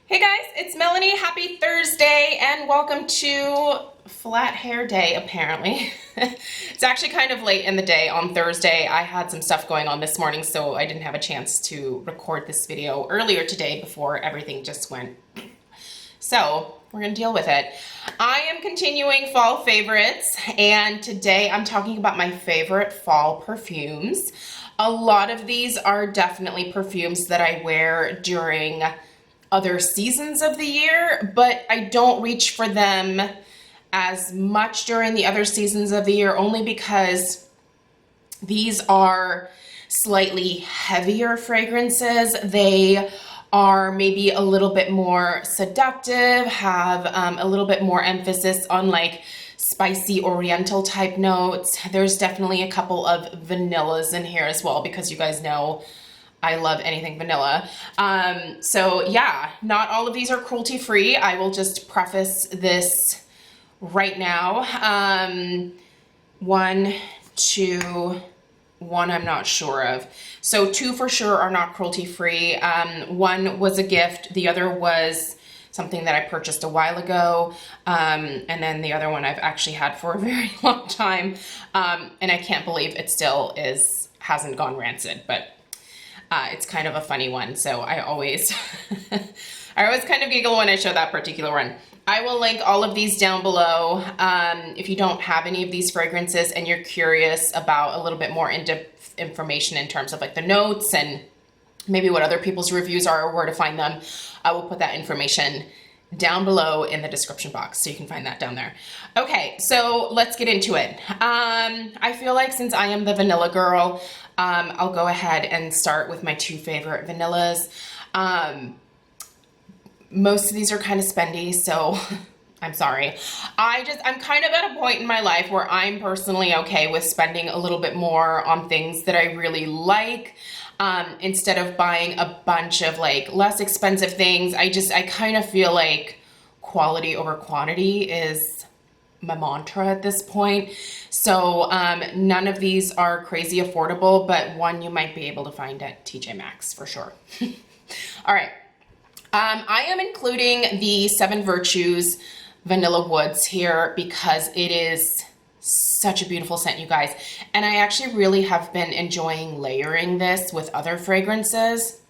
Hey guys, it's Melanie. Happy Thursday and welcome to Flat Hair Day, apparently. It's actually kind of late in the day on Thursday. I had some stuff going on this morning, so I didn't have a chance to record this video earlier today before everything just went. So we're gonna deal with it. I am continuing fall favorites, and today I'm talking about my favorite fall perfumes. A lot of these are definitely perfumes that I wear during other seasons of the year, but I don't reach for them as much during the other seasons of the year, only because these are slightly heavier fragrances. They are maybe a little bit more seductive, have a little bit more emphasis on like spicy oriental type notes. There's definitely a couple of vanillas in here as well, because you guys know I love anything vanilla. So yeah, not all of these are cruelty free. I will just preface this right now. One, two, one I'm not sure of. So two for sure are not cruelty free. One was a gift. The other was something that I purchased a while ago. And then the other one I've actually had for a very long time. And I can't believe it still hasn't gone rancid, but it's kind of a funny one, so I always kind of giggle when I show that particular one. I will link all of these down below. If you don't have any of these fragrances and you're curious about a little bit more in-depth information in terms of like the notes and maybe what other people's reviews are or where to find them, I will put that information down below in the description box, so you can find that down there. Okay, so let's get into it. I feel like since I am the vanilla girl, I'll go ahead and start with my two favorite vanillas. Most of these are kind of spendy, so I'm sorry. I'm kind of at a point in my life where I'm personally okay with spending a little bit more on things that I really like. Instead of buying a bunch of like less expensive things. I kind of feel like quality over quantity is my mantra at this point. So none of these are crazy affordable, but one you might be able to find at TJ Maxx for sure. All right. I am including the Seven Virtues Vanilla Woods here because it is such a beautiful scent, you guys. And I actually really have been enjoying layering this with other fragrances.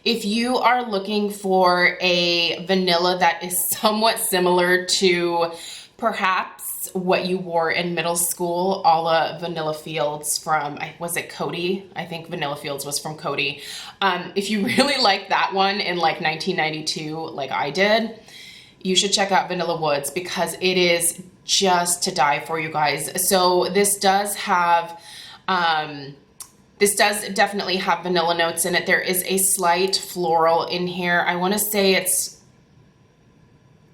If you are looking for a vanilla that is somewhat similar to perhaps what you wore in middle school, a la Vanilla Fields from, was it Cody? I think Vanilla Fields was from Cody. If you really like that one in like 1992, like I did, you should check out Vanilla Woods because it is just to die for, you guys. So this does definitely have vanilla notes in it. There is a slight floral in here. I want to say it's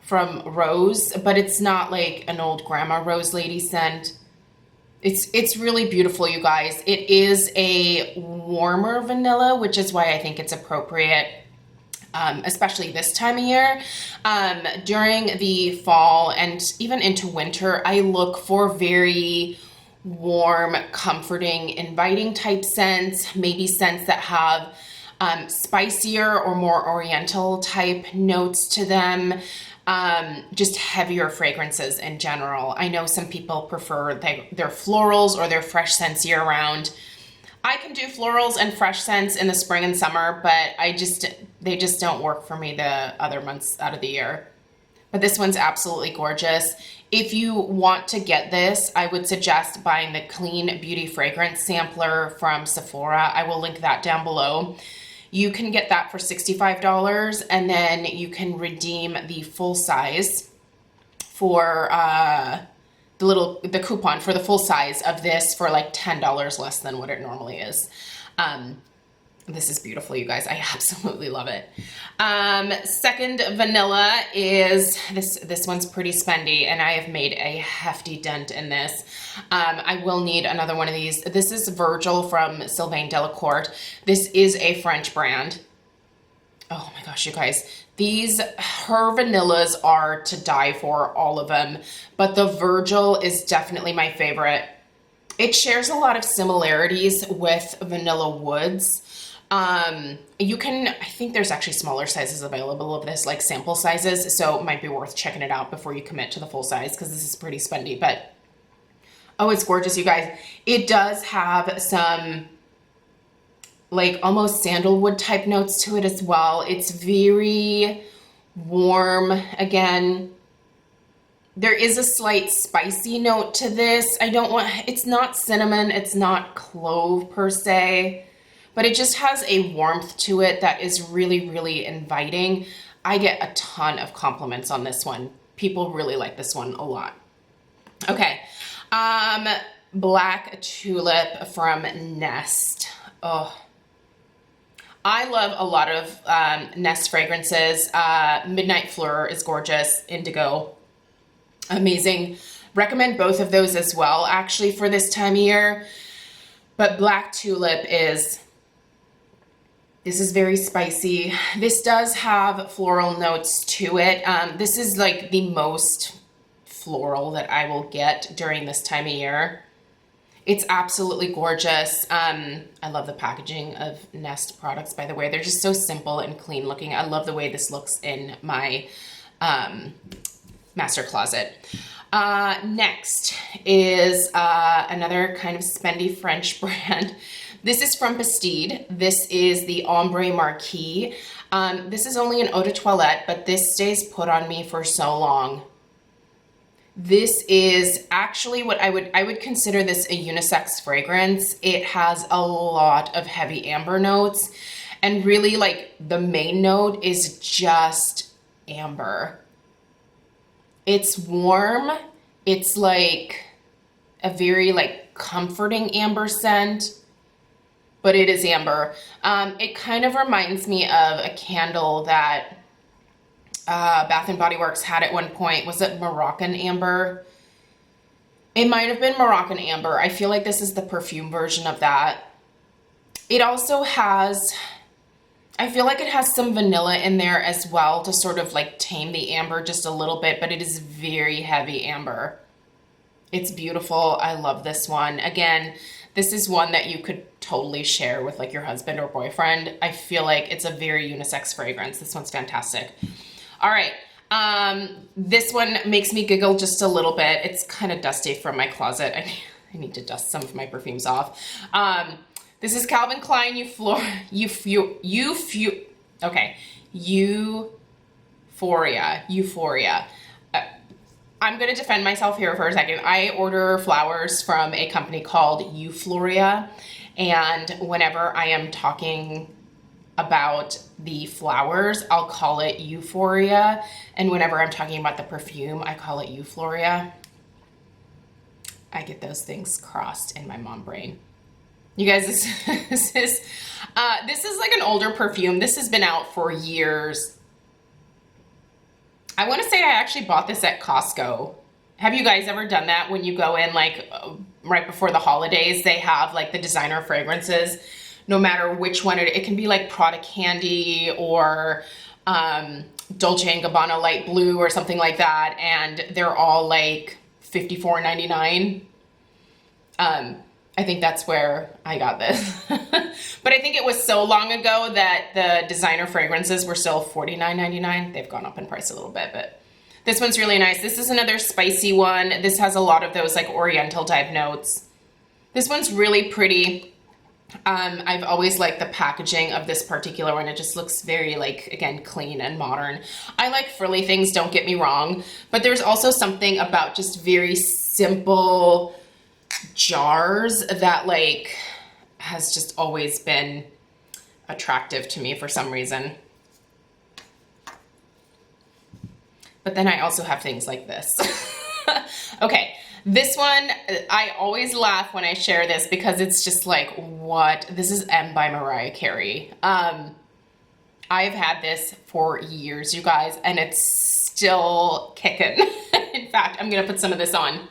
from Rose, but it's not like an old grandma Rose lady scent. It's really beautiful, you guys. It is a warmer vanilla, which is why I think it's appropriate, especially this time of year. During the fall and even into winter, I look for very warm, comforting, inviting type scents, maybe scents that have spicier or more oriental type notes to them. Just heavier fragrances in general. I know some people prefer their florals or their fresh scents year round. I can do florals and fresh scents in the spring and summer, but they just don't work for me the other months out of the year. But this one's absolutely gorgeous. If you want to get this, I would suggest buying the Clean Beauty Fragrance Sampler from Sephora. I will link that down below. You can get that for $65, and then you can redeem the full size for the coupon for the full size of this for like $10 less than what it normally is. This is beautiful, you guys. I absolutely love it. Second vanilla is this one's pretty spendy, and I have made a hefty dent in this. I will need another one of these. This is Virgil from Sylvain Delacourt. This is a French brand. Oh my gosh, you guys. Her vanillas are to die for, all of them, but the Virgil is definitely my favorite. It shares a lot of similarities with Vanilla Woods. You can, I think there's actually smaller sizes available of this, like sample sizes, so it might be worth checking it out before you commit to the full size, because this is pretty spendy, but oh, it's gorgeous, you guys. It does have some like almost sandalwood type notes to it as well. It's very warm. Again, there is a slight spicy note to this. It's not cinnamon, it's not clove per se, but it just has a warmth to it that is really, really inviting. I get a ton of compliments on this one. People really like this one a lot. Okay, Black Tulip from Nest. Oh, I love a lot of Nest fragrances. Midnight Fleur is gorgeous. Indigo, amazing. Recommend both of those as well, actually, for this time of year. But Black Tulip this is very spicy. This does have floral notes to it. This is like the most floral that I will get during this time of year. It's absolutely gorgeous. I love the packaging of Nest products, by the way. They're just so simple and clean looking. I love the way this looks in my master closet. Next is another kind of spendy French brand. This is from Bastide. This is the Ombre Marquis. This is only an eau de toilette, but this stays put on me for so long. This is actually what I would consider this a unisex fragrance. It has a lot of heavy amber notes, and really like the main note is just amber. It's warm. It's like a very like comforting amber scent, but it is amber. It kind of reminds me of a candle that Bath and Body Works had at one point. Was it Moroccan Amber? It might have been Moroccan Amber. I feel like this is the perfume version of that. It also has, I feel like it has some vanilla in there as well to sort of like tame the amber just a little bit, but it is very heavy amber. It's beautiful. I love this one. Again, this is one that you could totally share with like your husband or boyfriend. I feel like it's a very unisex fragrance. This one's fantastic. All right, this one makes me giggle just a little bit. It's kind of dusty from my closet. I need to dust some of my perfumes off. This is Calvin Klein Euphoria. I'm gonna defend myself here for a second. I order flowers from a company called Euphoria, and whenever I am talking about the flowers, I'll call it Euphoria, and whenever I'm talking about the perfume, I call it Euphoria. I get those things crossed in my mom brain. You guys, this is like an older perfume. This has been out for years. I want to say I actually bought this at Costco. Have you guys ever done that when you go in like right before the holidays? They have like the designer fragrances. No matter which one, it can be like Prada Candy or Dolce & Gabbana Light Blue or something like that, and they're all like $54.99. I think that's where I got this. But I think it was so long ago that the designer fragrances were still $49.99. They've gone up in price a little bit, but this one's really nice. This is another spicy one. This has a lot of those like oriental type notes. This one's really pretty. I've always liked the packaging of this particular one. It just looks very like, again, clean and modern. I like frilly things, don't get me wrong, but there's also something about just very simple jars that like has just always been attractive to me for some reason. But then I also have things like this. Okay. This one, I always laugh when I share this because it's just like, what? This is M by Mariah Carey. I've had this for years, you guys, and it's still kicking. In fact, I'm going to put some of this on.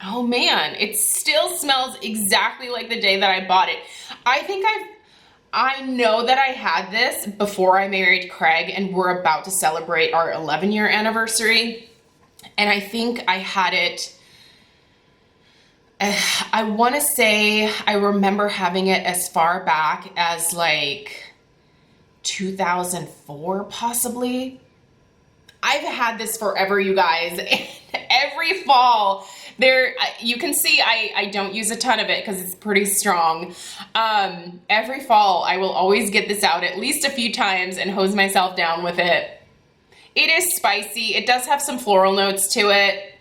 Oh man, it still smells exactly like the day that I bought it. I know that I had this before I married Craig, and we're about to celebrate our 11-year anniversary. And I think I had it I want to say I remember having it as far back as like 2004, possibly. I've had this forever, you guys. Every fall, you can see I don't use a ton of it because it's pretty strong. Every fall, I will always get this out at least a few times and hose myself down with it. It is spicy. It does have some floral notes to it.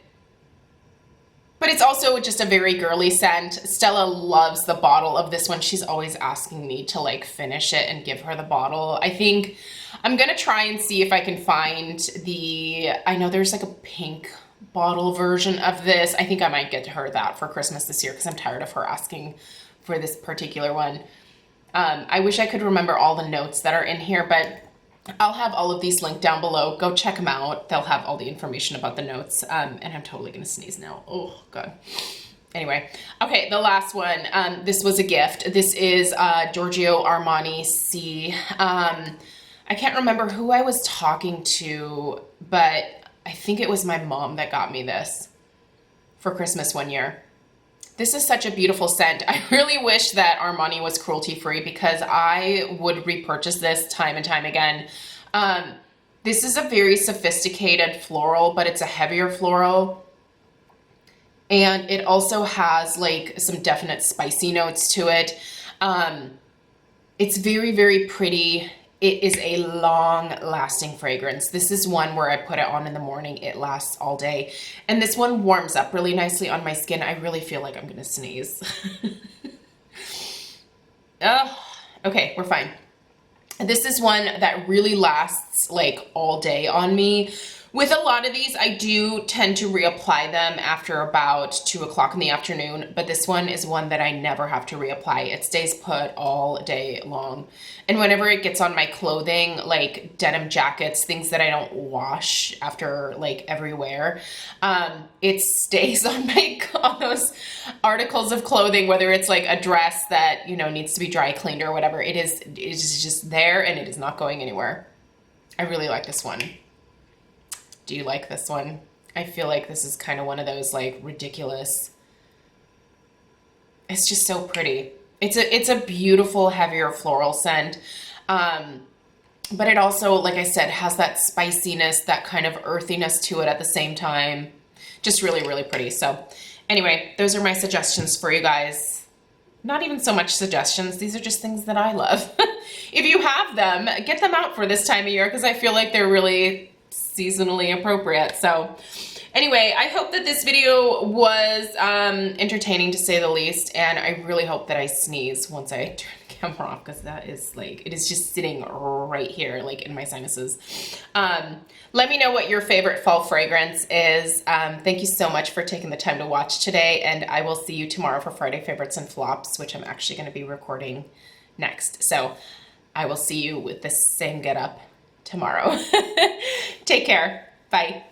But it's also just a very girly scent. Stella loves the bottle of this one. She's always asking me to like finish it and give her the bottle. I think I'm gonna try and see if I can find I know there's like a pink bottle version of this. I think I might get her that for Christmas this year because I'm tired of her asking for this particular one. I wish I could remember all the notes that are in here, but I'll have all of these linked down below. Go check them out. They'll have all the information about the notes. And I'm totally gonna sneeze now. Oh, God. Anyway, okay, the last one. This was a gift. This is Giorgio Armani C. I can't remember who I was talking to, but I think it was my mom that got me this for Christmas one year. This is such a beautiful scent. I really wish that Armani was cruelty-free because I would repurchase this time and time again. This is a very sophisticated floral, but it's a heavier floral. And it also has like some definite spicy notes to it. It's very, very pretty. It is a long-lasting fragrance. This is one where I put it on in the morning. It lasts all day. And this one warms up really nicely on my skin. I really feel like I'm gonna sneeze. Oh, okay, we're fine. This is one that really lasts like all day on me. With a lot of these, I do tend to reapply them after about 2 o'clock in the afternoon, but this one is one that I never have to reapply. It stays put all day long. And whenever it gets on my clothing, like denim jackets, things that I don't wash after like every wear, it stays on on those articles of clothing, whether it's like a dress that, you know, needs to be dry cleaned or whatever. It is just there and it is not going anywhere. I really like this one. Do you like this one? I feel like this is kind of one of those like ridiculous. It's just so pretty. It's a beautiful, heavier floral scent. But it also, like I said, has that spiciness, that kind of earthiness to it at the same time. Just really, really pretty. So anyway, those are my suggestions for you guys. Not even so much suggestions. These are just things that I love. If you have them, get them out for this time of year because I feel like they're really seasonally appropriate. So anyway, I hope that this video was entertaining to say the least, and I really hope that I sneeze once I turn the camera off because that is like, it is just sitting right here like in my sinuses. Let me know what your favorite fall fragrance is. Thank you so much for taking the time to watch today, and I will see you tomorrow for Friday Favorites and Flops, which I'm actually going to be recording next. So I will see you with the same get up tomorrow. Take care. Bye.